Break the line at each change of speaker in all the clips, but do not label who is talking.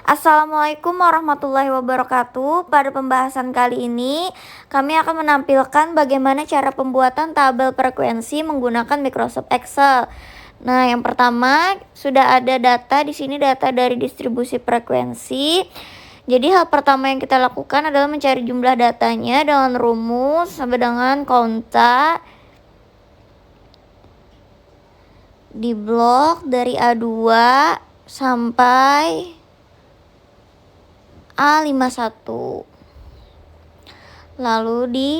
Assalamualaikum warahmatullahi wabarakatuh. Pada pembahasan kali ini, kami akan menampilkan bagaimana cara pembuatan tabel frekuensi menggunakan Microsoft Excel. Nah, yang pertama sudah ada data di sini, data dari distribusi frekuensi. Jadi hal pertama yang kita lakukan adalah mencari jumlah datanya dengan rumus sama dengan konta di blok dari A2 sampai A51, lalu di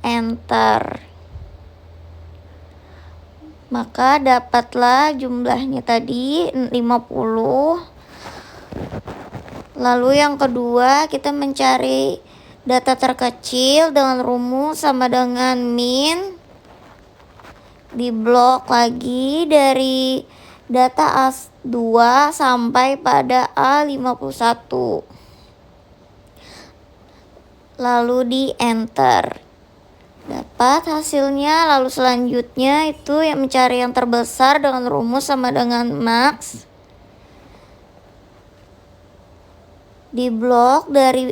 enter, maka dapatlah jumlahnya tadi 50. Lalu yang kedua, kita mencari data terkecil dengan rumus sama dengan min di blok lagi dari data A2 sampai pada A51, lalu di enter, dapat hasilnya. Lalu selanjutnya itu yang mencari yang terbesar dengan rumus sama dengan max di blok dari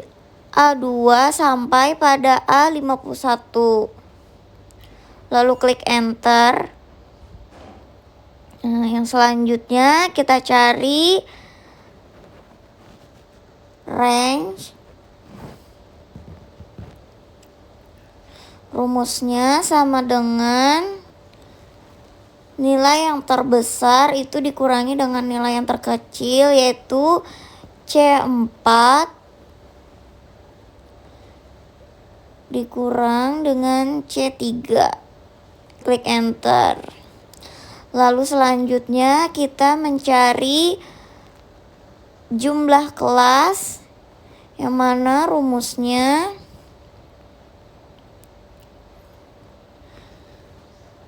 A2 sampai pada A51, lalu klik enter. Nah, yang selanjutnya kita cari range. Rumusnya sama dengan nilai yang terbesar itu dikurangi dengan nilai yang terkecil, yaitu C4 dikurang dengan C3. Klik enter. Lalu selanjutnya kita mencari jumlah kelas, yang mana rumusnya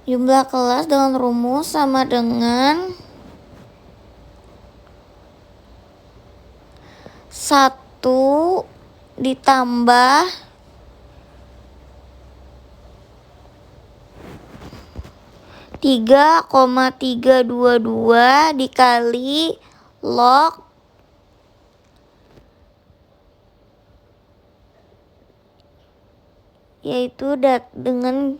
jumlah kelas dengan rumus sama dengan 1 ditambah tiga koma 322 dikali log yaitu dengan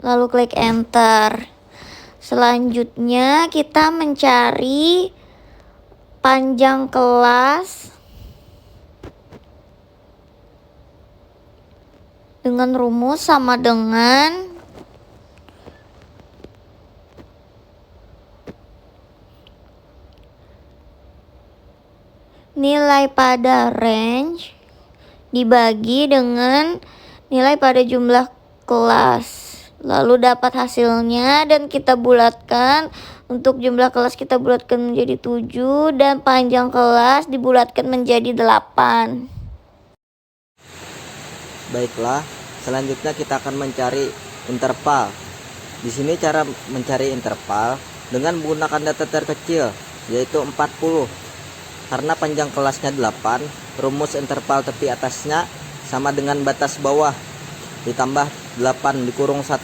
lalu klik enter. Selanjutnya kita mencari panjang kelas dengan rumus sama dengan nilai pada range dibagi dengan nilai pada jumlah kelas. Lalu dapat hasilnya dan kita bulatkan. Untuk jumlah kelas kita bulatkan menjadi 7 dan panjang kelas dibulatkan menjadi 8.
Baiklah, selanjutnya kita akan mencari interval. Di sini cara mencari interval dengan menggunakan data terkecil, yaitu 40. Karena panjang kelasnya 8, rumus interval tepi atasnya sama dengan batas bawah ditambah 8 dikurung 1.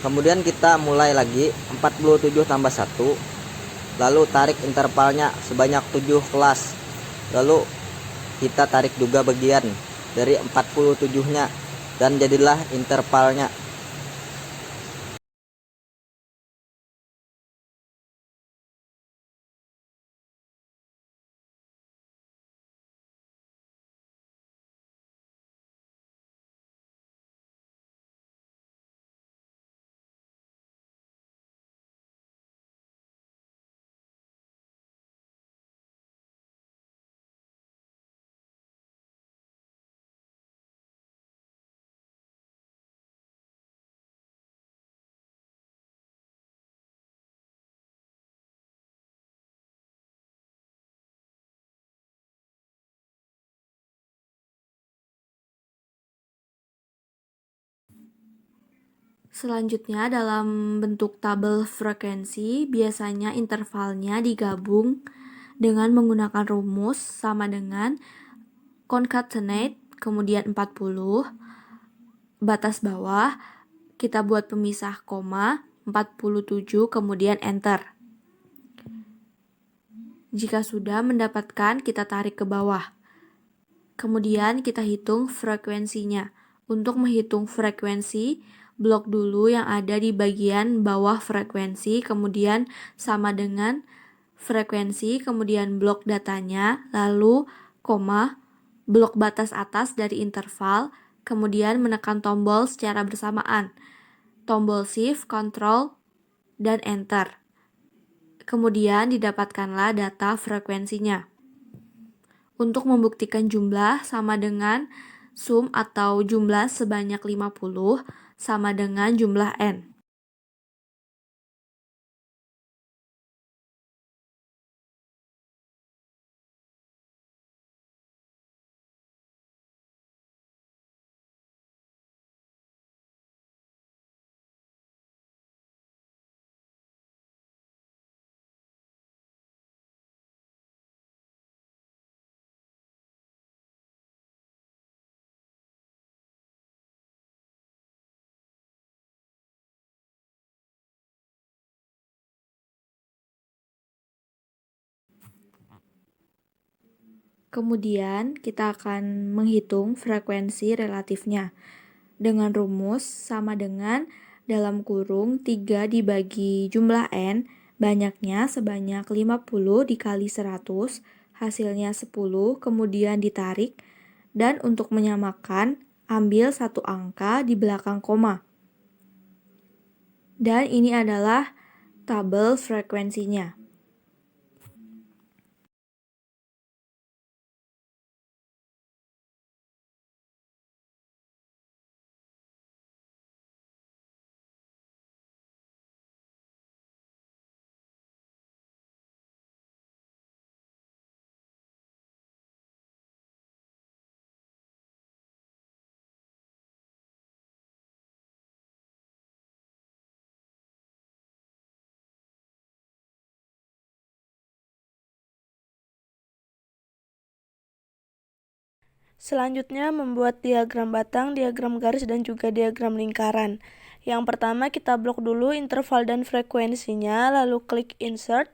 Kemudian kita mulai lagi 47 tambah 1. Lalu tarik intervalnya sebanyak 7 kelas. Lalu kita tarik juga bagian dari 47-nya dan jadilah intervalnya.
Selanjutnya dalam bentuk tabel frekuensi, biasanya intervalnya digabung dengan menggunakan rumus sama dengan concatenate, kemudian 40, batas bawah, kita buat pemisah koma, 47, kemudian enter. Jika sudah mendapatkan, kita tarik ke bawah. Kemudian kita hitung frekuensinya. Untuk menghitung frekuensi, blok dulu yang ada di bagian bawah frekuensi, kemudian sama dengan frekuensi, kemudian blok datanya, lalu koma, blok batas atas dari interval, kemudian menekan tombol secara bersamaan. Tombol Shift, Ctrl, dan Enter. Kemudian didapatkanlah data frekuensinya. Untuk membuktikan jumlah sama dengan sum atau jumlah sebanyak 50 sama dengan jumlah N. Kemudian kita akan menghitung frekuensi relatifnya dengan rumus sama dengan dalam kurung 3 dibagi jumlah N, banyaknya sebanyak 50 dikali 100, hasilnya 10, kemudian ditarik, dan untuk menyamakan, ambil satu angka di belakang koma. Dan ini adalah tabel frekuensinya.
Selanjutnya membuat diagram batang, diagram garis, dan juga diagram lingkaran. Yang pertama kita blok dulu interval dan frekuensinya, lalu klik insert,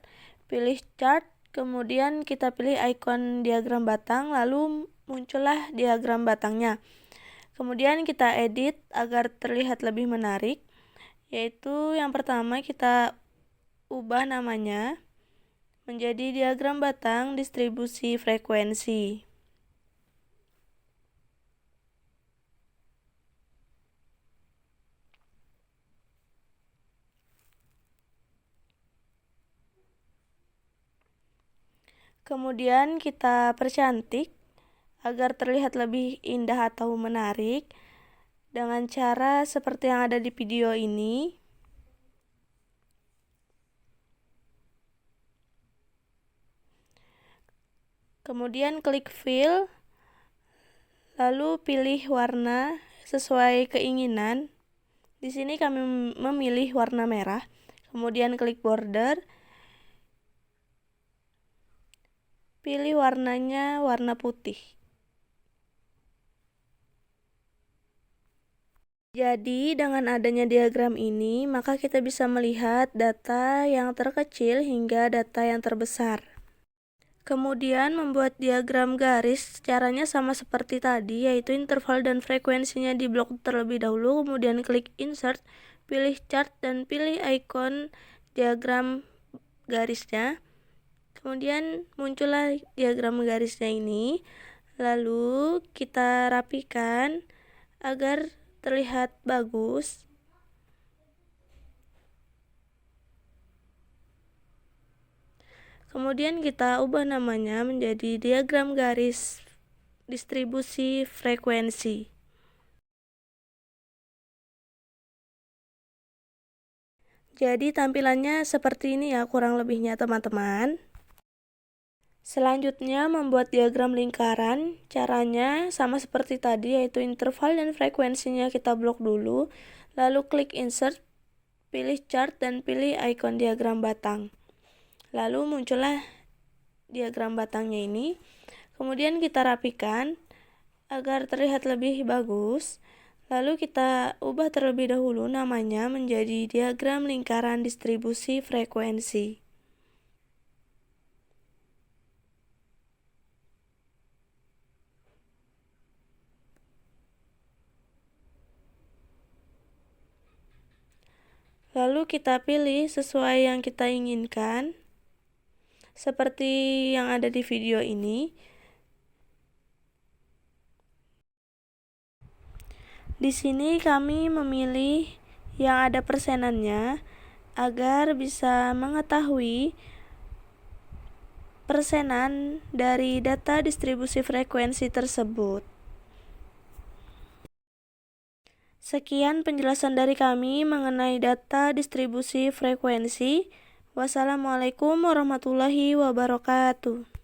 pilih chart, kemudian kita pilih icon diagram batang, lalu muncullah diagram batangnya. Kemudian kita edit agar terlihat lebih menarik, yaitu yang pertama kita ubah namanya menjadi diagram batang distribusi frekuensi. Kemudian kita percantik agar terlihat lebih indah atau menarik dengan cara seperti yang ada di video ini. Kemudian klik fill, lalu pilih warna sesuai keinginan. Di sini kami memilih warna merah. Kemudian klik border. Pilih warnanya warna putih. Jadi dengan adanya diagram ini, maka kita bisa melihat data yang terkecil hingga data yang terbesar. Kemudian membuat diagram garis, caranya sama seperti tadi, yaitu interval dan frekuensinya diblok terlebih dahulu, kemudian klik insert, pilih chart, dan pilih icon diagram garisnya. Kemudian muncullah diagram garisnya ini, lalu kita rapikan agar terlihat bagus. Kemudian kita ubah namanya menjadi diagram garis distribusi frekuensi. Jadi tampilannya seperti ini ya kurang lebihnya teman-teman. Selanjutnya membuat diagram lingkaran, caranya sama seperti tadi, yaitu interval dan frekuensinya kita blok dulu, lalu klik insert, pilih chart, dan pilih icon diagram batang. Lalu muncullah diagram batangnya ini, kemudian kita rapikan Agar terlihat lebih bagus, lalu kita ubah terlebih dahulu namanya menjadi diagram lingkaran distribusi frekuensi. Lalu kita pilih sesuai yang kita inginkan, seperti yang ada di video ini. Di sini kami memilih yang ada persenannya agar bisa mengetahui persenan dari data distribusi frekuensi tersebut. Sekian penjelasan dari kami mengenai data distribusi frekuensi. Wassalamualaikum warahmatullahi wabarakatuh.